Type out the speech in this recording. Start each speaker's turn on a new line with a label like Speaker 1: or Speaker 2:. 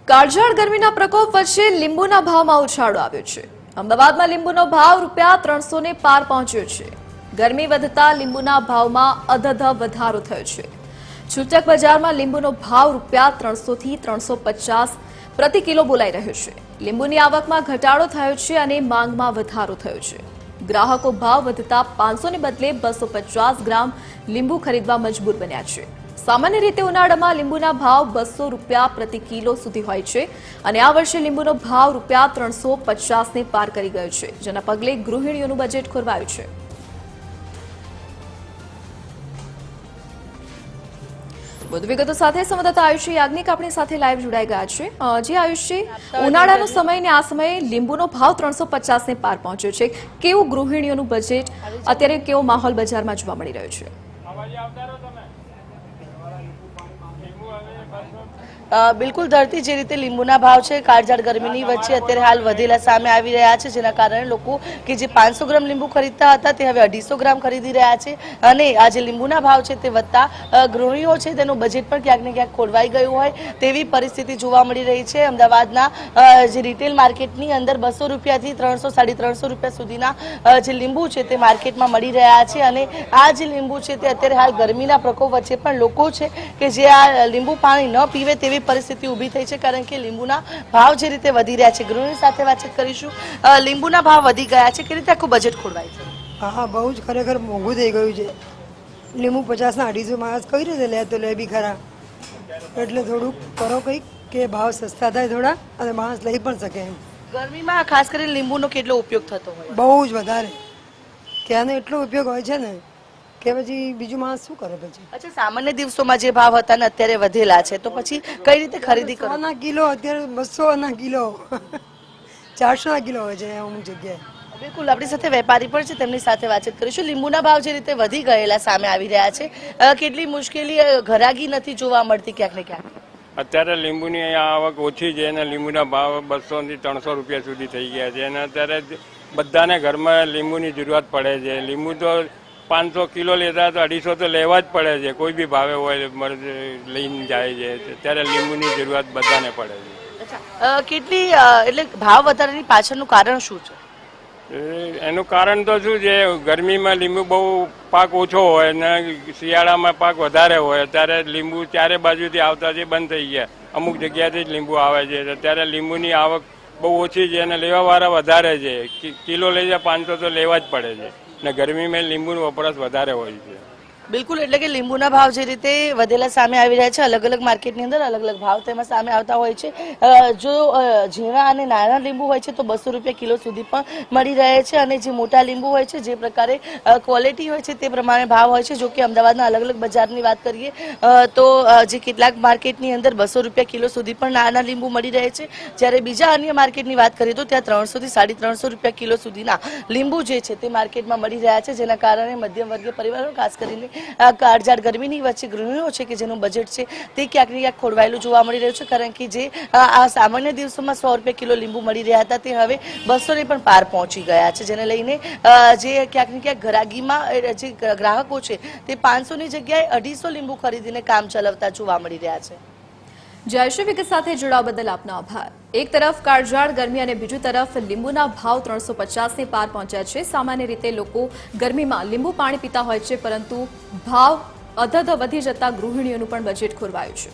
Speaker 1: કાળઝાળ ગરમીના પ્રકોપ વચ્ચે લીંબુના ભાવમાં ઉછાળો આવ્યો છે। અમદાવાદમાં લીંબુનો ભાવ ₹300 ને પાર પહોંચ્યો છે। ગરમી વધતા લીંબુના ભાવમાં અધધ વધારો થયો છે। છૂટક બજારમાં લીંબુનો ભાવ ₹300 થી 350 પ્રતિ કિલો બોલાઈ રહ્યો છે। લીંબુની આવકમાં ઘટાડો થયો છે અને માંગમાં વધારો થયો છે। ગ્રાહકો ભાવ વધતા 500 ને બદલે 250 ગ્રામ લીંબુ ખરીદવા મજબૂર બન્યા છે। सामान्य रीते उनाळामां લીંબુના ભાવ ₹200 प्रति किलो सुधी होय छे અને આ વર્ષે લીંબુનો ભાવ ₹350 ને પાર કરી ગયો છે, જેના પગલે ગૃહિણીઓનું બજેટ ખોરવાયું છે। વધુ વિગતો સાથે સંવાદદાતા આયુષી યાજ્ઞિક આપણી સાથે લાઈવ જોડાઈ ગયા છે। જે આયુષી, ઉનાળાનો સમય ને આ સમયે લીંબુનો ભાવ 350 ને પાર પહોંચ્યો છે। કેવું ગૃહિણીઓનું બજેટ, અત્યારે કેવો માહોલ બજારમાં જોવા મળી રહ્યો છે?
Speaker 2: बिल्कुल धरती जे रीते લીંબુના ભાવ છે કાળઝાળ ગરમીની વચ્ચે અત્યારે હાલ વધેલા સામે આવી રહ્યા છે, જેના કારણે લોકો કે જે 500 ગ્રામ લીંબુ ખરીદતા હતા તે હવે 250 ગ્રામ ખરીદી રહ્યા છે અને આ જે લીંબુના ભાવ છે તે વધતા ગૃહિણીઓ છે તેનું બજેટ પણ ક્યાંક ને ક્યાંક ખોરવાઈ ગયું હોય તેવી પરિસ્થિતિ જોવા મળી રહી છે। અમદાવાદના જે રિટેલ માર્કેટની અંદર ₹200 થી 300 350 રૂપિયા સુધીના જે લીંબુ છે તે માર્કેટમાં મળી રહ્યા છે અને આ જે લીંબુ છે તે અત્યારે હાલ ગરમીના પ્રકોપ વચ્ચે પણ લોકો છે કે જે આ લીંબુ પાણી ન પીવે તેવી परिस्थिति उभी थई छे, कारण के લીંબુના ભાવ જે રીતે વધી રહ્યા છે। ગૃહિણી સાથે વાતચીત કરીશું। લીંબુના ભાવ વધી ગયા છે, કે રીતે આખું બજેટ ખોરવાય છે?
Speaker 3: હા, બહુ જ ખરેખર મોંઘું થઈ ગયું છે। લીંબુ 50 ના 250 માણસ કઈ રીતે લે તો લે બી ખરા, એટલે થોડુંક કરો કંઈક કે ભાવ સસ્તા થાય થોડા અને માણસ લઈ પણ શકે એમ।
Speaker 2: ગરમીમાં ખાસ કરીને લીંબુનો કેટલો ઉપયોગ થતો હોય?
Speaker 3: બહુ જ વધારે, ક્યાંનો એટલો ઉપયોગ હોય છે ને કે પછી બીજું માણસ શું કરે પછી।
Speaker 2: અચ્છા, સામાન્ય દિવસોમાં જે ભાવ હતા ને અત્યારે વધેલા છે, તો પછી કઈ રીતે ખરીદી કરો?
Speaker 3: 100 ના કિલો અત્યારે 200 ના કિલો 400 ના કિલો હોય છે અમુક જગ્યાએ।
Speaker 2: બિલકુલ, આપણી સાથે વેપારી પણ છે, તેમની સાથે વાતચીત કરીશું। લીંબુના ભાવ જે રીતે વધી ગયેલા સામે આવી રહ્યા છે, કેટલી મુશ્કેલી, ઘરાગી નથી જોવા મળતી ક્યાંક ને ક્યાંક?
Speaker 4: અત્યારે લીંબુની આવક ઓછી છે અને લીંબુના ભાવ 200 થી 300 રૂપિયા સુધી થઈ ગયા છે અને અત્યારે બધાને ઘરમાં લીંબુની જરૂરત પડે છે। લીંબુ તો 500 કિલો લેતા તો 250 તો લેવા જ પડે છે, કોઈ બી ભાવે હોય લઈને જાય છે। ત્યારે લીંબુની જરૂરત બધાને પડે છે।
Speaker 2: અચ્છા, કેટલી એટલે ભાવ વધારાની પાછળનું કારણ શું છે?
Speaker 4: એનું કારણ તો શું છે, ગરમીમાં લીંબુ બહુ પાક ઓછો હોય ને શિયાળામાં પાક વધારે હોય। ત્યારે લીંબુ ચારે બાજુથી આવતા જે બંધ થઈ ગયા, અમુક જગ્યાથી જ લીંબુ આવે છે। ત્યારે લીંબુની આવક બહુ ઓછી છે અને લેવાવાળા વધારે છે। કિલો લઈ જાય 500 તો લેવા જ પડે છે ને ગરમીમાં લીંબુનો વપરાશ વધારે હોય છે।
Speaker 2: બિલકુલ, એટલે કે લીંબુના ભાવ જે રીતે વધેલા સામે આવી રહ્યા છે, અલગ અલગ માર્કેટની અંદર અલગ અલગ ભાવ તેમાં સામે આવતા હોય છે। જો ઝીણા અને નાના લીંબુ હોય છે તો ₹200 કિલો સુધી પણ મળી રહે છે અને જે મોટા લીંબુ હોય છે, જે પ્રકારે ક્વોલિટી હોય છે તે પ્રમાણે ભાવ હોય છે। જો કે અમદાવાદના અલગ અલગ બજારની વાત કરીએ તો જે કેટલાક માર્કેટની અંદર ₹200 કિલો સુધી પણ નાના લીંબુ મળી રહે છે, જ્યારે બીજા અન્ય માર્કેટની વાત કરીએ તો ત્યાં 300 થી 350 કિલો સુધીના લીંબુ જે છે તે માર્કેટમાં મળી રહ્યા છે, જેના કારણે મધ્યમ વર્ગીય પરિવારો ખાસ કરીને કાળઝાળ ગરમીની વચ્ચે ગૃહિણીઓ છે કે જેનું બજેટ છે તે ક્યાંક ને ક્યાંક ખોરવાયેલું જોવા મળી રહ્યું છે, કારણ કે જે આ સામાન્ય દિવસોમાં ₹100 કિલો લીંબુ મળી રહ્યા હતા તે હવે 200 ને પણ પાર પહોંચી ગયા છે, જેને લઈને જે ક્યાંક ને ક્યાંક ઘરાગીમાં જે ગ્રાહકો છે તે 500 ની જગ્યાએ 250 લીંબુ ખરીદીને કામ ચલાવતા જોવા મળી રહ્યા છે।
Speaker 1: જયશ્રી, વિગત સાથે જોડાવા બદલ આપનો આભાર। એક તરફ કાળઝાળ ગરમી અને બીજી તરફ લીંબુના ભાવ 350 ને પાર પહોંચ્યા છે। સામાન્ય રીતે લોકો ગરમીમાં લીંબુ પાણી પીતા હોય છે, પરંતુ ભાવ અધધ વધી જતા ગૃહિણીઓનું પણ બજેટ ખોરવાયું છે।